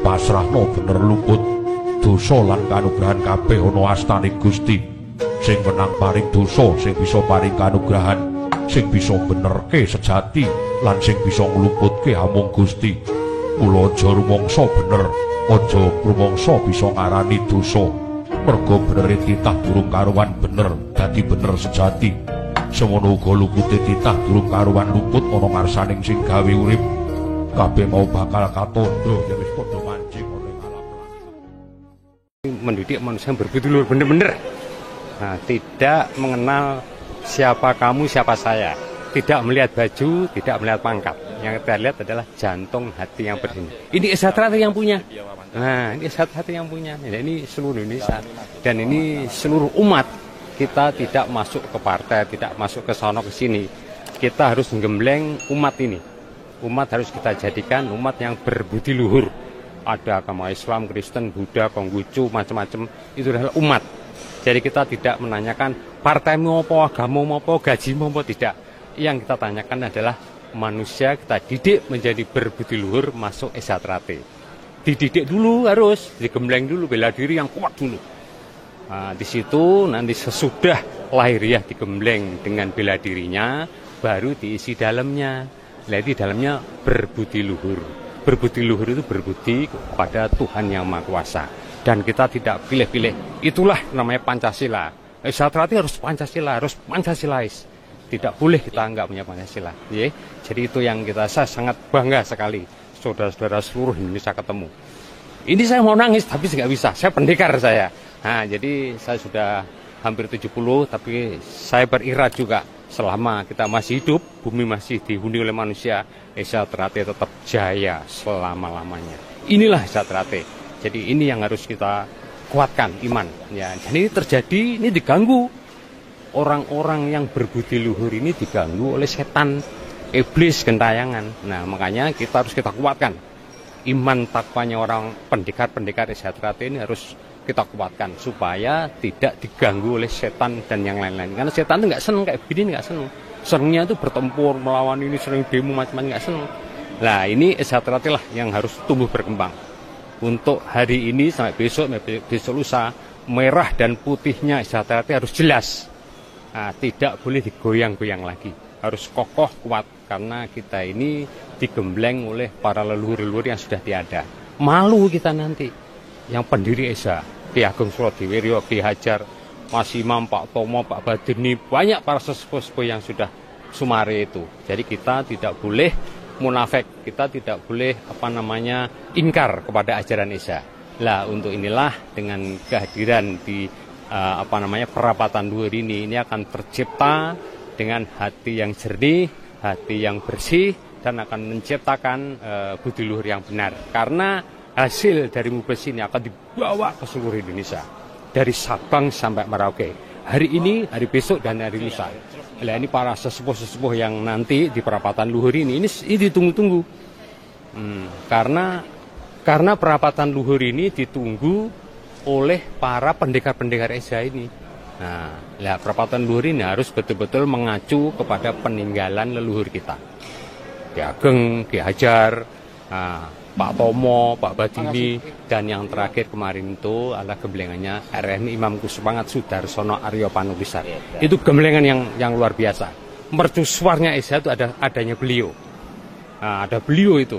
pasrahno bener luput dosa lan kanugrahan kabeh ana astaning Gusti sing menang paring dosa sing bisa paring kanugrahan sing bisa benerke sejati lan sing bisa ngluputke amung Gusti. Mula aja rumangsa bener, aja rumangsa bisa ngarani dosa. Merga bener titah durung karuan bener, dadi bener sejati. Semono uga lupute titah durung karuan luput ana ngarsaning sing gawe urip. Kabeh mau bakal katondo ya wis padha mancing ana ing alam langit. Mendidik manusia yang berbudi luhur bener-bener. Nah, tidak mengenal siapa kamu, siapa saya. Tidak melihat baju, tidak melihat pangkat. Yang kita lihat adalah jantung hati yang berdiri. Ini Esatrate yang punya. Nah, ini Esatrate yang punya. Ini seluruh Indonesia. Dan ini seluruh umat. Kita tidak masuk ke partai, tidak masuk ke sono ke sini. Kita harus menggembleng umat ini. Umat harus kita jadikan umat yang berbudi luhur. Ada agama Islam, Kristen, Buddha, Konghucu, macam-macam. Itu adalah umat. Jadi kita tidak menanyakan partai mau apa, agama mau apa, gaji mau apa, tidak. Yang kita tanyakan adalah manusia kita didik menjadi berbudi luhur masuk Esatrate. Dididik dulu harus, digembleng dulu, bela diri yang kuat dulu. Nah, di situ nanti sesudah lahiriah digembleng dengan bela dirinya, baru diisi dalamnya. Nah, di dalamnya berbudi luhur. Berbudi luhur itu berbudi kepada Tuhan Yang Maha Kuasa. Dan kita tidak pilih-pilih. Itulah namanya Pancasila. Esatrate harus Pancasila, harus Pancasilais. Tidak boleh kita enggak punya Pancasila. Ya? Jadi itu yang saya sangat bangga sekali. Saudara-saudara seluruh Indonesia ketemu. Ini saya mau nangis, tapi nggak bisa. Saya pendekar saya. Nah, jadi saya sudah hampir 70, tapi saya berirat juga. Selama kita masih hidup, bumi masih dihuni oleh manusia, Esatrate tetap jaya selama-lamanya. Inilah Esatrate. Jadi ini yang harus kita kuatkan, iman. Ya, dan ini terjadi, ini diganggu. Orang-orang yang berbudi luhur ini diganggu oleh setan, iblis, gentayangan. Nah, makanya kita harus kita kuatkan. Iman takwanya orang pendekar-pendekar Esatrate ini harus kita kuatkan supaya tidak diganggu oleh setan dan yang lain-lain. Karena setan itu nggak seneng kayak begini, nggak seneng. Senengnya itu bertempur, melawan ini, sering demo macam-macam, nggak seneng. Nah, ini Esatrate lah yang harus tumbuh berkembang. Untuk hari ini sampai besok lusa, merah dan putihnya Esatrate harus jelas. Nah, tidak boleh digoyang-goyang lagi. Harus kokoh, kuat. Karena kita ini digembleng oleh para leluhur-leluhur yang sudah tiada. Malu kita nanti. Yang pendiri Esa, Ki Ageng Surodiwiryo, Ki Hajar, Mas Imam, Pak Tomo, Pak Badini, banyak para sesepuh-sepuh yang sudah sumare itu. Jadi kita tidak boleh munafik, kita tidak boleh ingkar kepada ajaran Esa. Lah, untuk inilah dengan kehadiran di perapatan luhur ini akan tercipta dengan hati yang jernih, hati yang bersih, dan akan menciptakan budi luhur yang benar. Karena hasil dari Mubes ini akan dibawa ke seluruh Indonesia, dari Sabang sampai Merauke. Hari ini, hari besok, dan hari lusa. Nah, ini para sesepuh-sesepuh yang nanti di perapatan luhur ini ditunggu-tunggu. Karena perapatan luhur ini ditunggu oleh para pendekar-pendekar Esa ini. Nah, perapatan luhur ini harus betul-betul mengacu kepada peninggalan leluhur kita. Ki Ageng, Ki Hajar, Pak Tomo, Pak Badini, dan yang terakhir kemarin itu adalah gemblengannya RMI Imam Kusumangat Sudarsono Aryo Panubisan. Itu gemblengan yang luar biasa. Mercusuarnya Esa itu adanya beliau. Nah, ada beliau itu.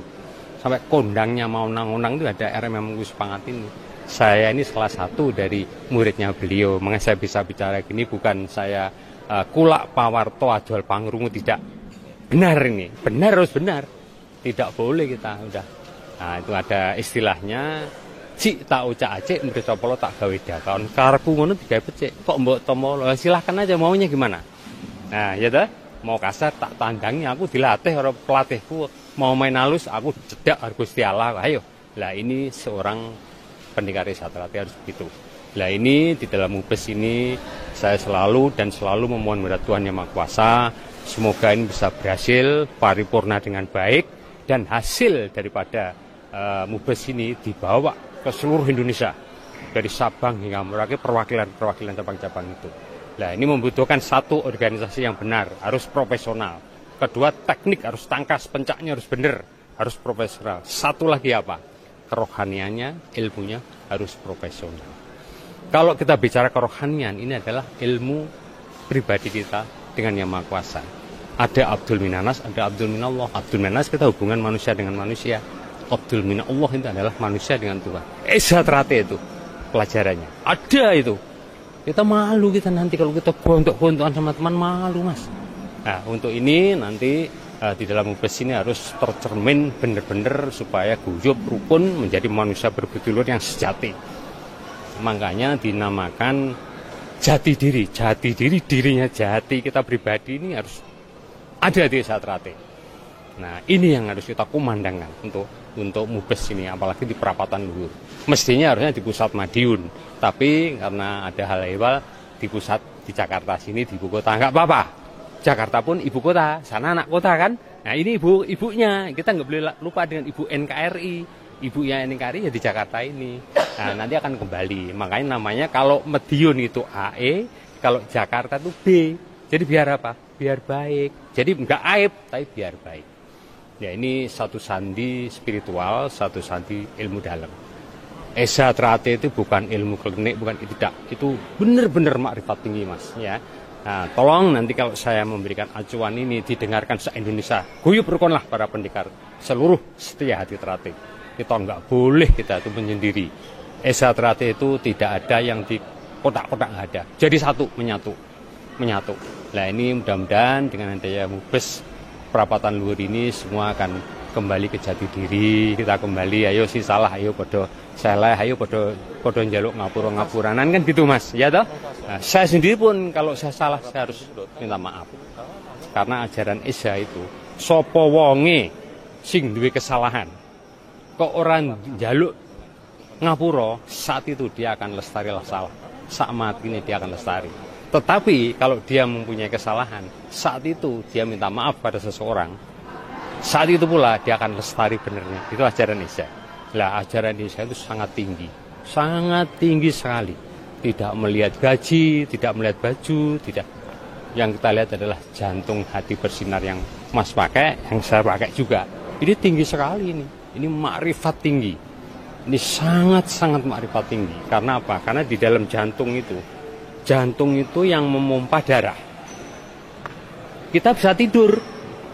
Sampai kondangnya mau nang-nang itu ada RMI Imam Kusumangat ini. Saya ini salah satu dari muridnya beliau. Makanya saya bisa bicara gini, bukan saya kulak pawarto ajual pangrungu, tidak. Benar ini, benar harus benar. Tidak boleh kita udah. Nah, itu ada istilahnya, cik tak ucak acik, murid sopolo tak gawe dakon. Karku ngono digawe becik. Kok mbok tomo, silahkan aja maunya gimana. Nah, ya dah, mau kasar tak tandangi, aku dilatih orang pelatihku. Mau main halus, aku cedak Gusti Allah. Ayo. Lah, ini seorang pendekar Esatrate harus begitu. Nah, ini di dalam Mubes ini saya selalu memohon kepada Tuhan Yang Maha Kuasa, semoga ini bisa berhasil paripurna dengan baik dan hasil daripada Mubes ini dibawa ke seluruh Indonesia dari Sabang hingga Merauke, perwakilan cabang-cabang itu. Nah, ini membutuhkan satu organisasi yang benar, harus profesional. Kedua, teknik harus tangkas, pencaknya harus benar, harus profesional. Satu lagi apa? kerohaniannya, ilmunya harus profesional. Kalau kita bicara kerohanian, ini adalah ilmu pribadi kita dengan Yang Maha Kuasa. Ada Abdul Minanas, ada Abdul Minallah. Abdul Minanas kita hubungan manusia dengan manusia. Abdul Minallah itu adalah manusia dengan Tuhan. Esa terate itu pelajarannya. Ada itu. Kita malu kita nanti kalau kita gontok-gontokan sama teman, malu mas. Nah untuk ini nanti di dalam mubes ini harus tercermin benar-benar supaya guyup rukun menjadi manusia berbudulur yang sejati. Makanya dinamakan jati diri, dirinya jati kita pribadi ini harus ada di Esa Trate. Nah ini yang harus kita kumandangkan untuk mubes ini, apalagi di perapatan luhur. Mestinya harusnya di pusat Madiun, tapi karena ada hal ehwal di pusat di Jakarta sini, di ibu kota nggak apa-apa. Jakarta pun ibu kota, sana anak kota kan. Nah ini ibunya, kita nggak boleh lupa dengan ibu NKRI. Ibunya NKRI ya di Jakarta ini. Nah nanti akan kembali. Makanya namanya kalau Madiun itu AE, kalau Jakarta itu B. Jadi biar apa? Biar baik. Jadi nggak aib, tapi biar baik. Ya ini satu sandi spiritual, satu sandi ilmu dalam. Esa Trate itu bukan ilmu klinik, bukan tidak. Itu benar-benar makrifat tinggi mas. Ya. Nah, tolong nanti kalau saya memberikan acuan ini didengarkan se-Indonesia. Guyup rukunlah para pendekar seluruh setia hati Trate. Kita nggak boleh kita itu menyendiri. Esa Trate itu tidak ada yang di kotak-kotak, nggak ada. Jadi satu, menyatu. Nah ini mudah-mudahan dengan adanya mubes perapatan luhur ini semua akan kembali ke jati diri. Kita kembali, ayo si salah, ayo podo salah, ayo podo njaluk ngapuranan kan gitu mas, ya toh? Nah, saya sendiri pun kalau saya salah saya harus minta maaf. Karena ajaran Esa itu sopo wonge sing duwe kesalahan. Kok orang njaluk ngapura, saat itu dia akan lestari lah salah. Saat mati ini dia akan lestari. Tetapi kalau dia mempunyai kesalahan, saat itu dia minta maaf pada seseorang, saat itu pula dia akan lestari benernya. Itu ajaran Esa. Lah ajaran Esa itu sangat tinggi sekali. Tidak melihat gaji, tidak melihat baju, tidak. Yang kita lihat adalah jantung hati bersinar yang Mas pakai, yang saya pakai juga. Ini tinggi sekali ini. Ini makrifat tinggi. Ini sangat makrifat tinggi. Karena apa? Karena di dalam jantung itu yang memompa darah. Kita bisa tidur,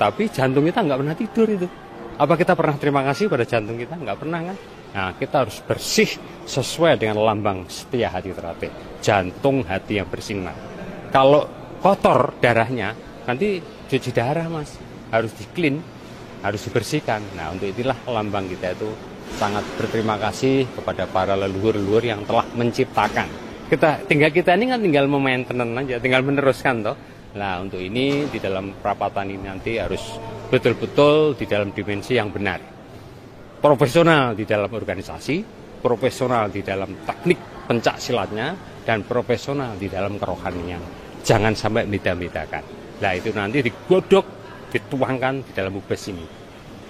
tapi jantung kita nggak pernah tidur itu. Apa kita pernah terima kasih pada jantung kita? Nggak pernah kan? Nah, kita harus bersih sesuai dengan lambang setia hati Trate. Jantung hati yang bersinar. Kalau kotor darahnya, nanti cuci darah mas. Harus di-clean, harus dibersihkan. Nah, untuk itulah lambang kita itu sangat berterima kasih kepada para leluhur-leluhur yang telah menciptakan. Kita ini kan tinggal memainten aja, tinggal meneruskan toh. Nah untuk ini di dalam perapatan ini nanti harus betul-betul di dalam dimensi yang benar. Profesional di dalam organisasi, profesional di dalam teknik pencak silatnya, dan profesional di dalam kerohanian. Jangan sampai beda-bedakan. Nah itu nanti digodok, dituangkan di dalam mubes ini.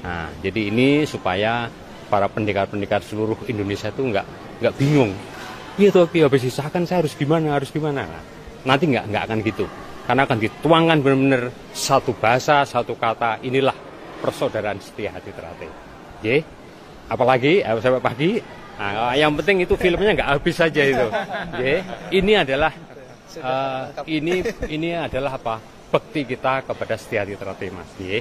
Nah jadi ini supaya para pendekar-pendekar seluruh Indonesia itu nggak bingung. Iya tapi habis disahkan saya harus gimana. Nah, nanti nggak akan gitu. Karena akan dituangkan benar-benar satu bahasa, satu kata. Inilah persaudaraan setia hati Trate. Ye, apalagi sampai pagi. Nah, yang penting itu filmnya nggak habis saja itu. Ye, ini adalah ini adalah apa? Bekti kita kepada setia hati Trate mas. Ye.